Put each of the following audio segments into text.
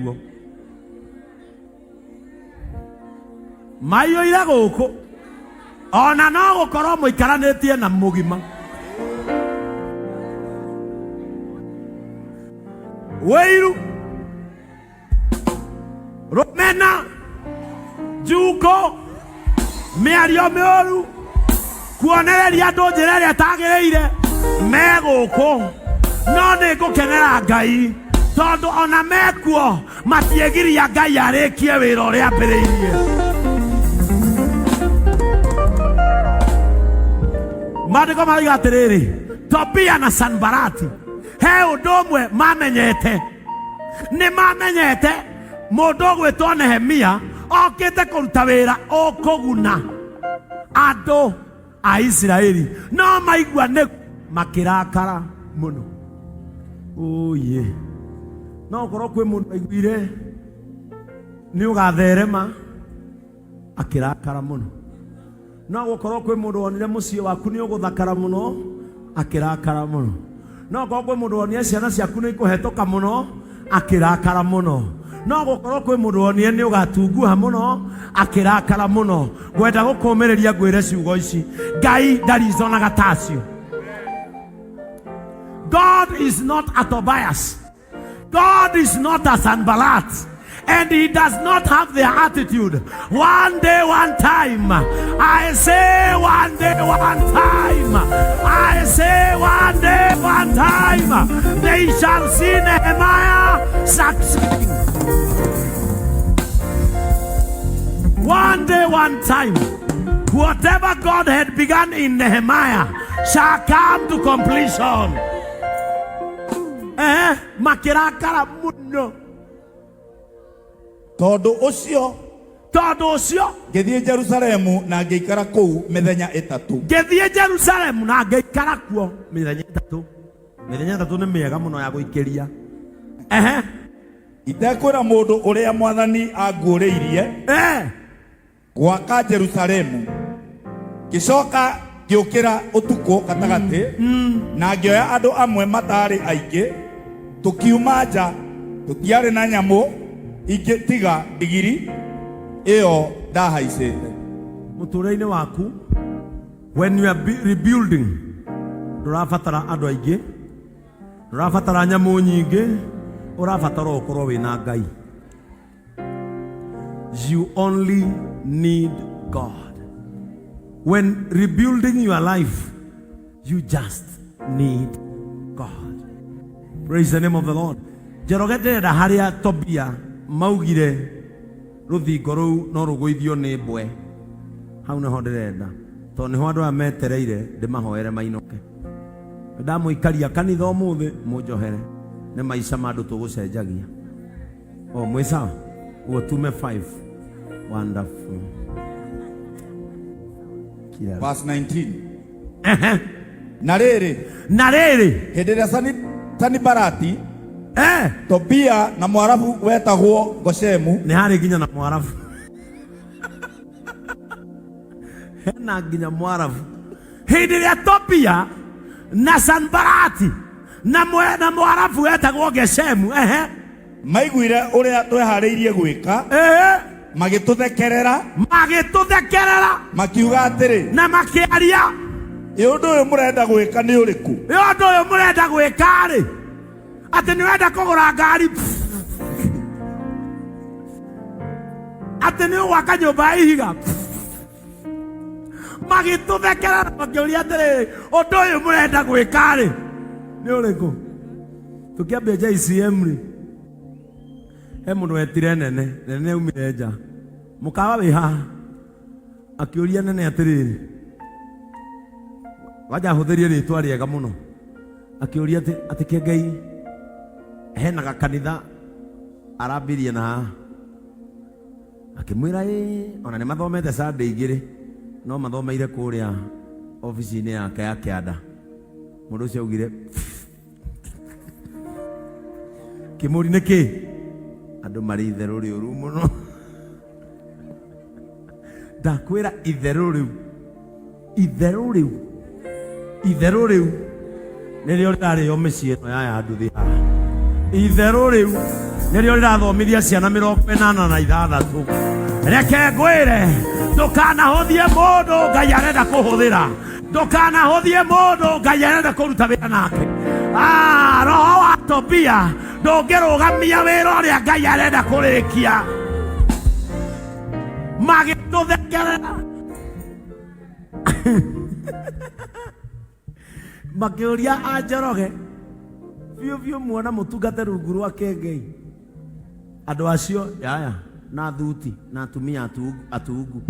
mekuo mayo ira guku ona no gukorwo muikaranitie na mugima weiru romena juko miario mioru kuonereria andu njira iria tagireire meguku no ni ngukenera Ngai tondu ona mekuo matiegiria Ngai arikie wira uria ambiriirie Maandiko marauga atiriri Tobia na Sanbarati he undu umwe mamenyete ni mamenyete mundu ugwitwo Nehemia okite kuruta wira ukuguna andu a Isiraeli no maigua ni makirakara muno oye no korwo kwi mundu aiguire ni ugatherema akirakara muno no gukorwo kwi mundu wonire muciĩ waku ni uguthakara muno akirakara muno no korwo kwi mundu wonire ciana ciaku ni ikuhetũka muno akirakara muno no gukorwo kwi mundu wonire ni ugatunguha muno akirakara muno gwenda gukumireria ngwire ciugo ici Ngai ndarizonaga tacio. God is not a Tobias. God is not a Sanballat. And he does not have their attitude. One day, one time. I say one day, one time. I say one day, one time. They shall see Nehemiah succeeding. One day, one time. Whatever God had begun in Nehemiah shall come to completion. Makirakara muno. Tondu ucio ngithie Jerusalemu na ngiikara kuu mithenya 3. Ngithie Jerusalemu na ngiikara kuo mithenya 3. Mithenya 3 ni miega muno ya guikiria. Itekwira mundu uria Mwathani anguuriirie gwaka Jerusalemu gicoka giukira utuku gatagati na ngioya andu amwe matari aingi tukiuma nja tutiari na nyamu ingi tiga digiri iyo ndahaicite muturire-ini waku. When you are rebuilding ndurabatara andu aingi, ndurabatara nyamu nyingi, urabatara ukorwo wina Ngai. You only need God. When rebuilding your life, you just need God. Praise the name of the Lord. Jerogete da haria Tobia maugire ruthingo ruu no ruguithio ni mbwe. Hau niho ndirenda to niho andu ametereire ndimahoere mainoke. Ndamuikaria kanitha umuthi munjohere ni maica mandu tugucenjagia. O mwisa utume 5. Wonderful. Verse 19. Na riri hindira Sanbalati Tobia na Mwarabu wetagwo Goshemu ni hari nginya na Mwarabu hena nginya Mwarabu hindira Tobia na Sanbalati na Mwarabu wetagwo Goshemu maiguire uria twehariirie gwika magituthekerera makiuga atiri na makiaria undu uyu murenda gwika ni uriku undu uyu murenda gwika ri ati ni wenda kugura ngari ati ni waka nyumba ihiga magituthekerera makiuria atiri undu uyu murenda gwika ri ni uriku tukiambia JCM ri mundu wetire nene umire nja mukawa wi haha akiuria nene atiriri waja huthirie ritwa riega muno akiuria ati ke Ngai hena gakanitha arambirie na haha akimwira ona ni mathomete Sunday igiri no mathomeire kuria office-ini yake ya kianda mundu ucio augire kimuri niki andu mari itheru riuru muno ndakwira itheru riu nirio rari yo micii no ya nduthi itheru riu Nĩrĩo rĩrathomithia ciana 86. Reke ngwĩre ndũkanahũthie mũndũ Ngai arenda kũhũthĩra. Ndũkanahũthie mũndũ Ngai arenda kũruta wĩra nake. Roho wa Tobia ndũngĩrũgamia wĩra ũrĩa Ngai arenda kũrĩkia. Magĩtũthekerera makĩũria Anjoroge biũ muona mũtungate rungu rwake Ngai. Andũ acio yaya na thuti na atumia atungu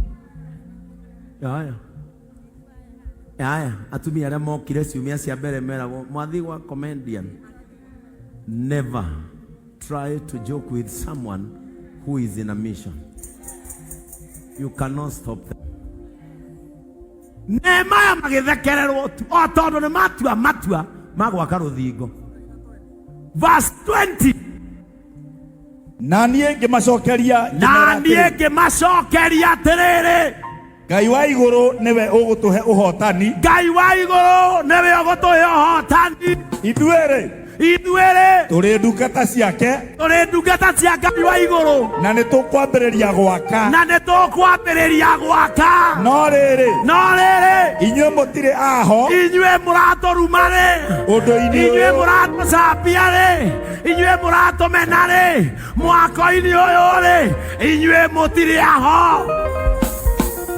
yaya atumia arĩa mokire ciumia cia mbere meragwo mwathi wa comedian. Never try to joke with someone who is in a mission. You cannot stop them. Nehemaya magĩthekererwo tu o tondũ nĩ matua magwaka rũthingo. Verse 20. Na niĩ ngĩmacokeria atĩrĩrĩ, Ngai wa igũrũ nĩwe ũgũtũhe ũhotani. Ngai wa igũrũ nĩwe ũgũtũhe ũhotani. Ithuĩrĩ tũrĩ ndungata ciake, Ngai wa igũrũ, na nĩ tũkwambĩrĩria gwaka. No rĩrĩ inyuĩ mũtirĩ aho, inyuĩ mũratũruma-rĩ, inyuĩ mũratũcambia-rĩ, inyuĩ mũratũmena-rĩ, mwako-inĩ ũyũ-rĩ, inyuĩ mũtirĩ aho,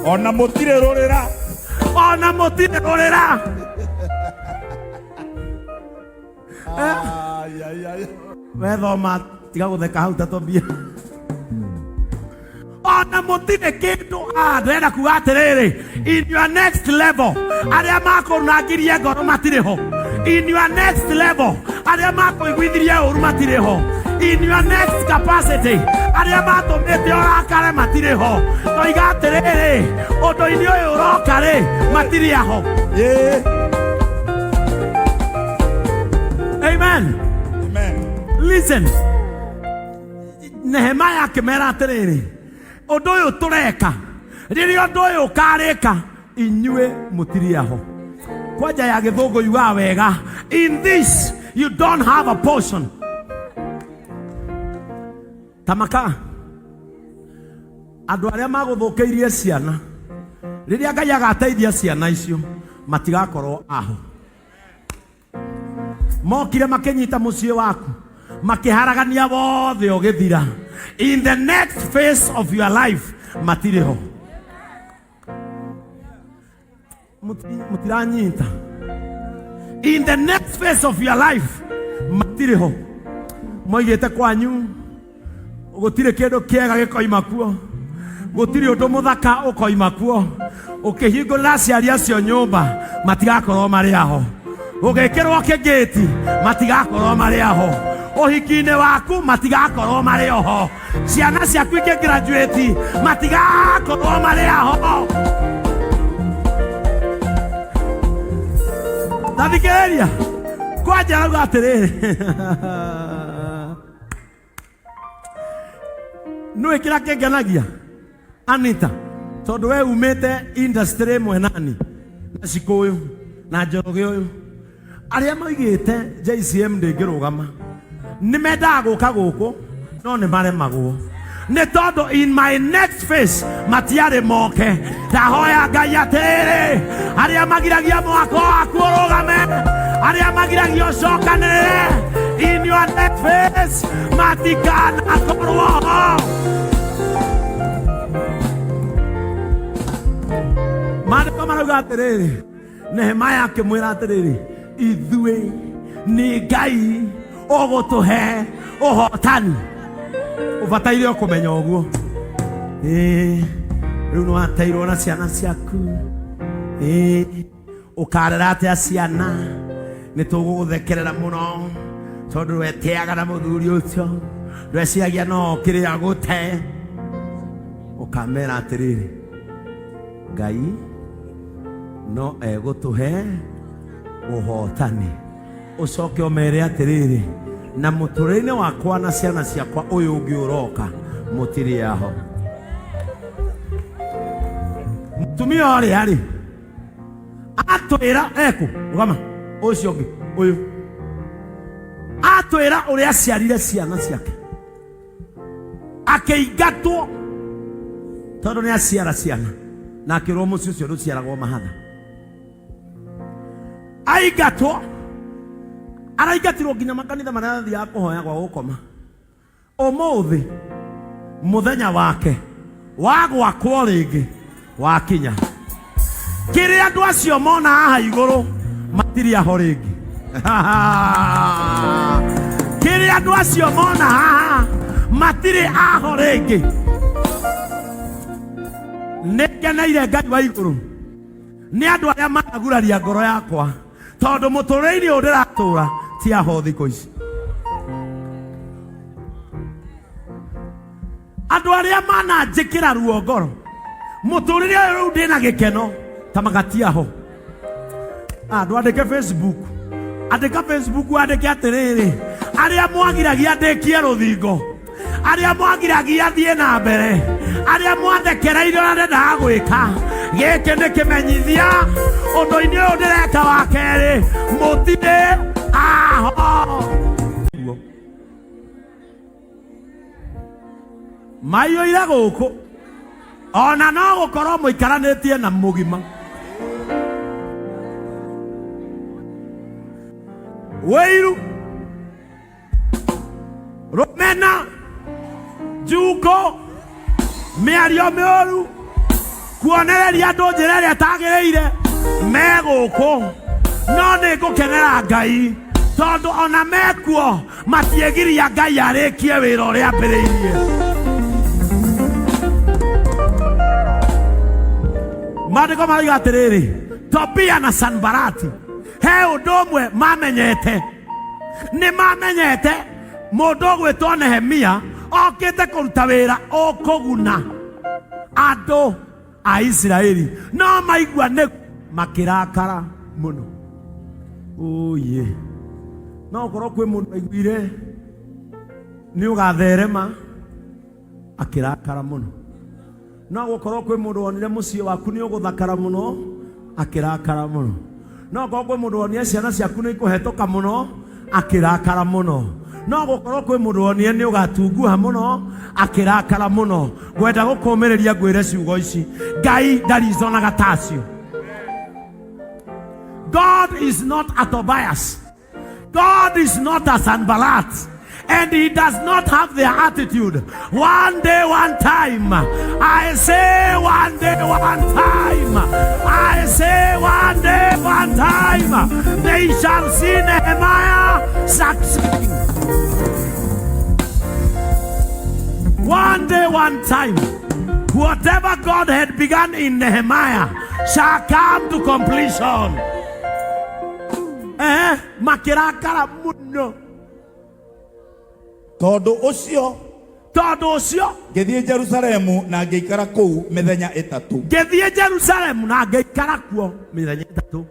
ona mũtirĩ rũrĩra. Wethoma tiga gũtheka hau ta Tobia. Ona mũtirĩ kĩndũ. Ndĩrenda kuga atĩrĩrĩ, in your next level arĩa makũnangirie ngoro matirĩ ho. In your next level arĩa makũiguithirie ũru matirĩ ho. In your next capacity arĩa matũmĩte ũrakare matirĩ ho. Toiga atĩrĩrĩ, ũndũ-inĩ ũyũ ũroka-rĩ matirĩ aho. Amen. Listen. Nehemaya akĩmera atĩrĩrĩ, ũndũ ũyũ tũreka, rĩrĩa ũndũ ũyũ ũkarĩka, inyuĩ mũtirĩ aho. Kwanja ya gĩthũngũ yugaga wega, in this you don't have a portion. Tamaka andũ arĩa magũthũkĩirie ciana, rĩrĩa Ngai agateithia ciana icio matigakorwo aho. Mokire makĩnyita mũciĩ waku, makiharagania wothe ũgĩthira. In the next phase of your life matirĩ ho. Mutiranyita. In the next phase of your life matirĩ ho. Moigĩte kwanyu gũtirĩ kĩndũ kĩega gĩkoima kuo, gũtirĩ ũndũ mũthaka ũkoima kuo. Ũkĩhingũrĩra aciari acio nyũmba matigakorwo marĩ aho. Ũgĩkĩrwo kĩngĩti matigakorwo marĩ aho. Ũhiki-inĩ waku matigakorwo marĩ ho. Ciana ciaku ikĩgraduate matigakorwo marĩ aho. Athekereirwo kwanja rauga atĩrĩrĩ, nũĩ kĩrĩa kĩngenagia Anita, tondũ we umĩte industry ĩmwe nani na Cikũyũ na Njoroge ũyũ, arĩa moigĩte JCM ndĩngĩrũgama nĩ mendaga gũka gũkũ no nĩ maremagwo. Nĩ tondũ in my next phase matiarĩ moke. Ndahoya Ngai atĩrĩrĩ, arĩa magiragia mwako waku ũrũgame, arĩa magiragia ũcokanĩrĩre, in your next phase matikanakorwo ho. Maandĩko marauga atĩrĩrĩ, Nehemaya akĩmwĩra atĩrĩrĩ, ithuĩ nĩ Ngai ũgũtũhe ũhotani. Ũbataire kũmenya ũguo. Rĩu nĩ wateirwo na ciana ciaku. Ũkarera atĩa ciana, nĩ tũgũgũthekerera mũno tondũ wetĩaga na mũthuri ũcio, ndweciragia no kĩrĩa gũte. Ũkamera atĩrĩrĩ, Ngai no egũtũhe ũhotani. Ũcoke ũmere atĩrĩrĩ, na mũtũrĩre-inĩ wakwa na ciana ciakwa ũyũ ũngĩ ũroka mũtirĩ aho. Mũtumia ũrĩa-rĩ atwĩra rũgama ũcio ũngĩ ũyũ atwĩra ũrĩa aciarire ciana ciake. akĩingatwo tondũ nĩ aciara ciana na akĩrwo mũciĩ ũcio ndũciaragwo mahatha. Aingatwo araingatirwo nginya makanitha marĩa athiaga kũhoya gwa gũkoma. Ũmũthĩ mũthenya wake wa gwakwo rĩngĩ wakinya. Kĩrĩa andũ acio mona haha igũrũ matirĩ aho rĩngĩ. Kĩrĩa andũ acio mona haha matirĩ aho rĩngĩ. Nĩngeneire Ngai wa igũrũ nĩ andũ arĩa managuraria ngoro yakwa, tondũ mũtũrĩre-inĩ ũyũ ndĩratũra ti aho thikũ ici. Andũ arĩa mananjĩkĩra ruo ngoro, mũtũrĩre ũyũ rĩu ndĩna gĩkeno ta magatiaho. Andũ andĩke Facebook, andĩka Facebook, andĩke atĩrĩrĩ, arĩa mwagiragia ndĩkie rũthingo, arĩa mwagiragia thiĩ na mbere, arĩa mwathekereire na ndendaga gwĩka, gĩkĩ nĩ kĩmenyithia ũndũ-inĩ ũyũ ndĩreka wa kerĩ mũtirĩ aho. Maiyũire gũkũ ona no gũkorwo mũikaranĩtie na mũgima. Wĩiru, rũmena, njuko, mĩario mĩũru, kuonereria andũ njĩra ĩrĩa ĩtagĩrĩire me gũkũ, no nĩ ngũkenera Ngai tondũ ona mekuo matiĩgiria Ngai arĩkie wĩra ũrĩa ambĩrĩirie. Maandĩko maroiga atĩrĩrĩ, Tobia na Sanbarati he ũndũ ũmwe mamenyete. Nĩ mamenyete mũndũ ũgwĩtwo Nehemia okĩte kũruta wĩra ũkũguna andũ a Isiraeli, no maigua nĩ makĩrakara mũno. Oye, no ũkorwo kwĩ mũndũ aiguire nĩ ũgatherema akĩrakara mũno. No gũkorwo kwĩ mũndũ wonire mũciĩ waku nĩ ũgũthakara mũno akĩrakara mũno. No gũkorwo kwĩ mũndũ wonire ciana ciaku nĩ ikũhetũka mũno akĩrakara mũno. No gũkorwo kwĩ mũndũ wonire nĩ ũgatunguha mũno akĩrakara mũno. Ngwenda gũkũmĩrĩria ngwĩre ciugo ici, Ngai ndariconaga tacio. God is not a Tobias. God is not a Sanballat. And he does not have their attitude. One day, one time. I say one day, one time. I say one day, one time. They shall see Nehemiah succeeding. One day, one time. Whatever God had begun in Nehemiah shall come to completion. Makirakara muno. Tondũ ũcio ngĩthiĩ Jerusalemu na ngĩikara kũu mĩthenya ĩtatũ. Ngĩthiĩ Jerusalemu na ngĩikara kuo mĩthenya ĩtatũ.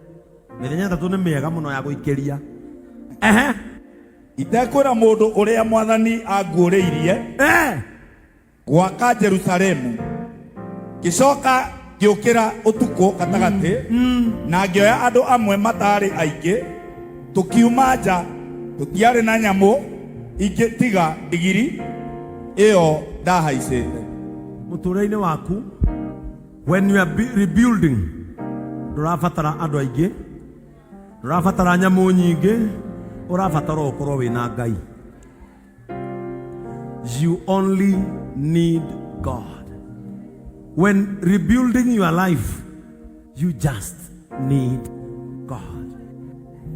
Mĩthenya ĩtatũ nĩ mĩega mũno ya gũikĩria. Itekwĩra mũndũ ũrĩa Mwathani anguũrĩirie gwaka Jerusalemu. Ngĩcoka ngĩũkĩra ũtukũ gatagatĩ na ngĩoya andũ amwe matarĩ aingĩ, tũkiuma nja, tũtiarĩ na nyamũ ingĩ tiga ndigiri ĩyo ndahaicĩte. Mũtũrĩre-inĩ waku, when you are rebuilding, ndũrabatara andũ aingĩ, ndũrabatara nyamũ nyingĩ, ũrabatara ũkorwo wĩna Ngai. You only need God. When rebuilding your life, you just need God.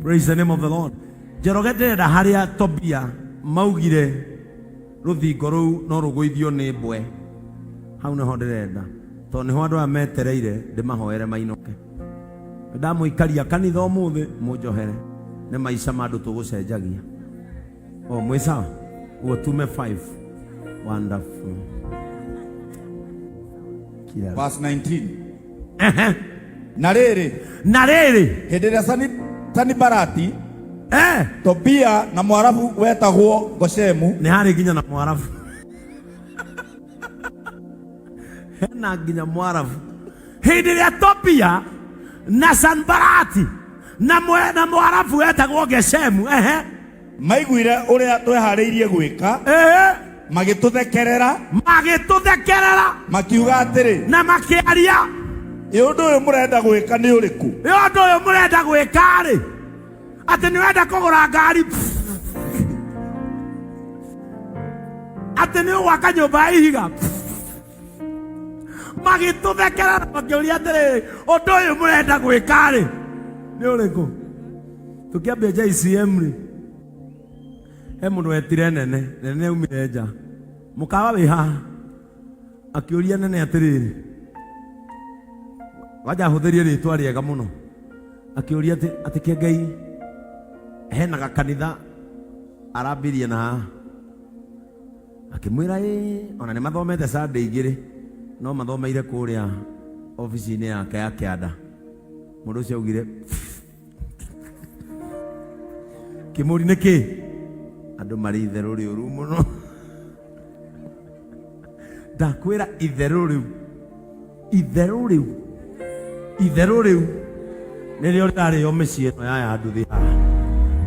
Praise the name of the Lord. Jerogete haria Tobia maugire rũthingo rũu no rũgũithio nĩ mbwe. Hau nĩho ndĩrenda, tondũ nĩho andũ aya metereire ndĩmahoere mainoke. Ndamũikaria kanitha ũmũthĩ mũnjohere, nĩ maica ma andũ tũgũcenjagia. Mwĩ sawa? Uo tume 5. Wonderful. Verse 19. Na rĩrĩ hĩndĩ ĩrĩa Sanbalati, Tobia na Mwarabu wetagwo Goshemu, nĩ harĩ nginya na Mwarabu. Hena nginya Mwarabu. Hĩndĩ ĩrĩa Tobia na Sanbalati na Mwarabu wetagwo Goshemu maiguire ũrĩa tweharĩirie gwĩka, magituthekerera makiuga atiri na makiaria undu uyu murenda gwika ni uriku undu uyu murenda gwika ri ati ni wenda kugura ngari ati ni waka nyumba ihiga magituthekerera makiuria atiri undu uyu murenda gwika ri ni uriku tukiambia JCM ri he mundu wetire nene umire nja mukawa wi haha akiuria nene atiriri waja huthirie ritwa riega muno akiuria ati ke Ngai hena gakanitha arambirie na haha akimwira ona ni mathomete Sunday igiri no mathomeire kuria office-ini yake ya kianda mundu ucio augire kimuri niki andu mari itheru riuru muno ndakwira itheru riu nirio rirario micii ino ya nduthi haha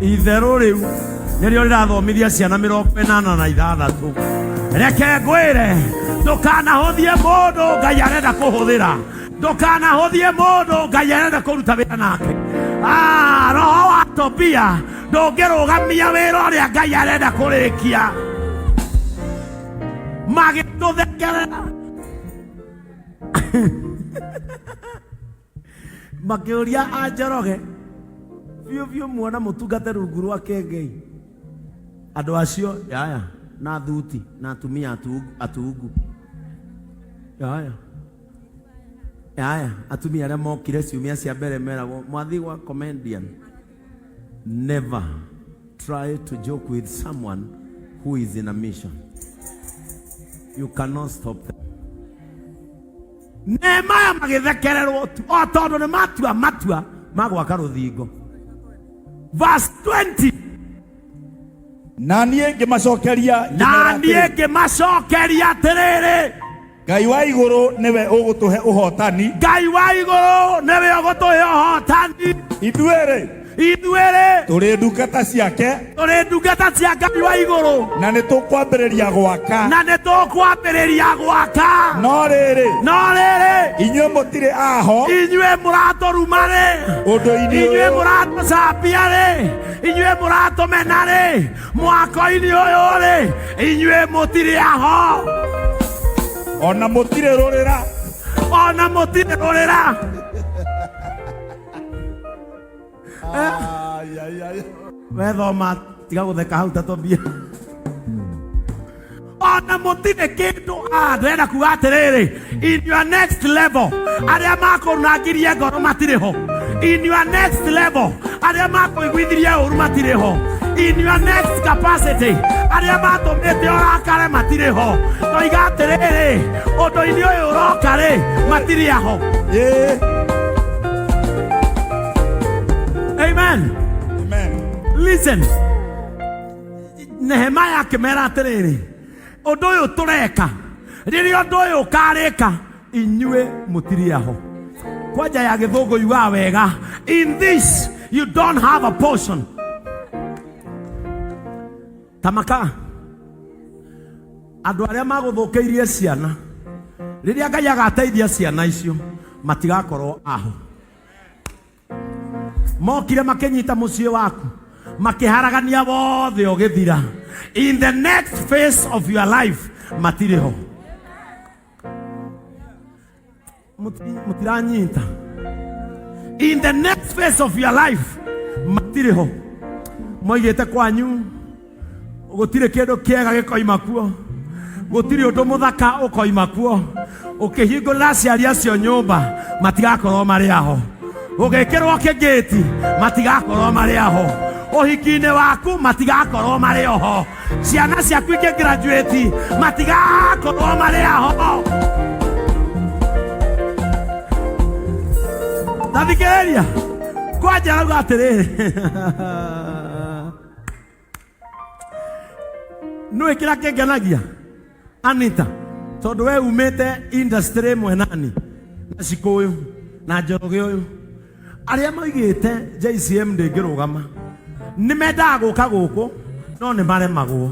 itheru riu nirio rirathomithia ciana 86 reke ngwire ndukanahuthie mundu Ngai arenda kuhuthira ndukanahuthie mundu Ngai arenda kuruta wira nake roho wa Tobia ndungirugamia wira uria Ngai arenda kurikia magituthekerera makiuria Anjoroge biu muona mutungate rungu rwake Ngai andu acio yaya na thuti na atumia atungu yaya atumia aria mokire ciumia cia mbere meragwo mwathi wa comedian never try to joke with someone who is in a mission. You cannot stop them. Nemaya magithekererwo tu o tondu ni matua magwaka ruthingo. Verse 20. Na niĩ ngĩmacokeria atĩrĩrĩ Ngai wa igũrũ niwe ũgũtũhe ũhotani ithuĩrĩ tũrĩ ndungata ciake cia Ngai wa igũrũ na nĩ tũkwambĩrĩria gwaka no rĩrĩ inyuĩ mũtirĩ aho inyuĩ mũratũruma-rĩ inyuĩ mũratũcambia-rĩ inyuĩ mũratũmena-rĩ mwako-inĩ ũyũ-rĩ inyuĩ mũtirĩ aho ona mũtirĩ rũrĩra wethoma tiga gutheka hau tatobia ona mũtirĩ kĩndũ ndĩrenda kuga atĩrĩrĩ in your next level arĩa makũnangirie ngoro matirĩ ho in your next level arĩa makũiguithirie ũru matirĩ ho in your next capacity arĩa matũmĩte ũrakare matirĩ ho toiga atĩrĩrĩ ũndũ-inĩ ũyũ ũroka-rĩ matirĩ aho Amen. Listen. Nehemia akĩmera atĩrĩrĩ ũndũ ũyũ tũreka rĩrĩa ũndũ ũyũ ũkarĩka inyuĩ mũtirĩ aho kwanja ya gĩthũngũ yugaga wega in this you don't have a portion tamaka andũ arĩa magũthũkĩirie ciana rĩrĩa Ngai agateithia ciana icio matigakorwo aho mokire makinyita muciĩ waku makiharagania wothe ũgĩthira in the next phase of your life matirĩ ho mutiranyita in the next phase of your life matirĩ ho moigĩte kwanyu gũtirĩ kĩndũ kĩega gĩkoima kuo gũtirĩ ũndũ mũthaka ũkoima kuo ũkĩhingũrĩra aciari acio nyũmba matigakorwo marĩ aho ũgĩkĩrwo kĩngĩti matigakorwo marĩ aho ũhiki-inĩ waku matigakorwo marĩ oho ciana ciaku ikĩgraduate matigakorwo marĩ aho tathikĩrĩria kwanja rauga atĩrĩrĩ nĩũĩ kĩrĩa kĩngenagia Anita tondũ we umĩte industry mwenani na Cikũyũ na Njoroge ũyũ arĩa moigĩte JCM ndĩngĩrũgama nĩ mendaga gũka gũkũ no nĩ maremagwo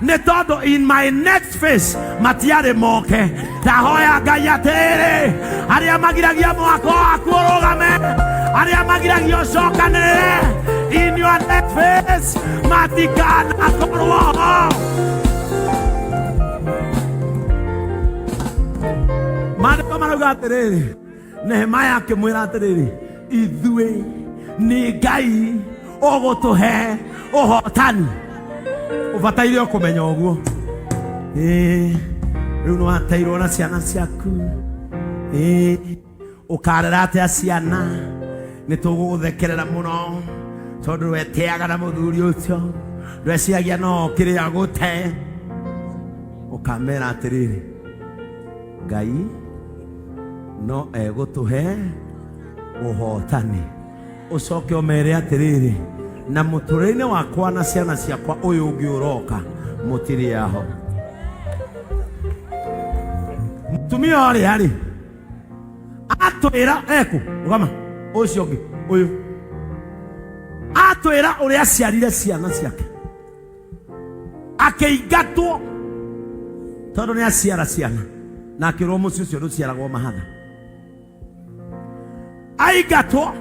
nĩ tondũ in my next phase matiarĩ moke. Ndahoya Ngai atĩrĩrĩ, arĩa magiragia mwako waku ũrũgame, arĩa magiragia ũcokanĩrĩre, in your next phase matikanakorwo ho. Maandĩko marauga atĩrĩrĩ, Nehemia akĩmwĩra atĩrĩrĩ, ithuĩ nĩ Ngai ũgũtũhe ũhotani. Ũbataire kũmenya ũguo. Rĩu nĩ wateirwo na ciana ciaku. Ũkarera atĩa ciana? Nĩ tũgũgũthekerera mũno tondũ weteaga na mũthuri ũcio, ndweciagia no kĩrĩa gũte. Ũkamera atĩrĩrĩ, Ngai no egũtũhe ũhotani. Ũcoke ũmere atĩrĩrĩ, na mũtũrĩre-inĩ wakwa na ciana ciakwa ũyũ ũngĩ ũroka mũtirĩ aho. Mũtumia ũrĩa rĩ atwĩra eku rũgama ũcio ũngĩ ũyũ atwĩra ũrĩa aciarire ciana ciake, akĩingatwo tondũ nĩ aciara ciana, na akĩrwo mũciĩ ũcio ndũciaragwo mahatha. Aingatwo,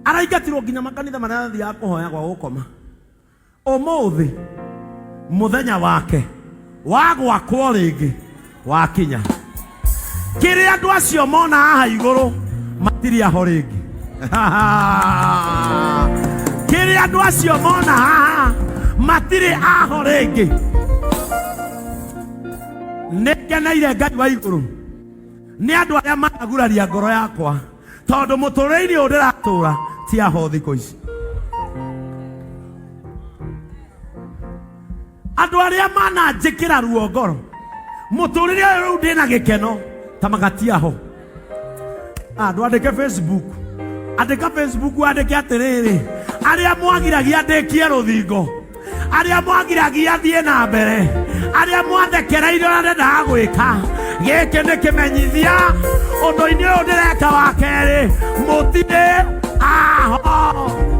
araingatirwo nginya makanitha marĩa athiaga kũhoya gwa gũkoma. Ũmũthĩ mũthenya wake wa gwakwo rĩngĩ wakinya. Kĩrĩa andũ acio mona haha igũrũ matirĩ aho rĩngĩ. Kĩrĩa andũ acio mona haha matirĩ aho rĩngĩ. Nĩngeneire Ngai wa igũrũ nĩ andũ arĩa managuraria ngoro yakwa, tondũ mũtũrĩre-inĩ ũyũ ndĩratũra ti aho thikũ ici. Andũ arĩa mananjĩkĩra ruo ngoro, mũtũrĩre ũyũ rĩu ndĩna gĩkeno ta magati aho. Andũ andĩke Facebook, andĩka Facebook, andĩke atĩrĩrĩ, arĩa mwagiragia ndĩkie rũthingo, arĩa mwagiragia thiĩ na mbere, arĩa mwathekereire na ndendaga gwĩka, gĩkĩ nĩ kĩmenyithia ũndũ-inĩ ũyũ ndĩreka wa kerĩ, mũtirĩ aho.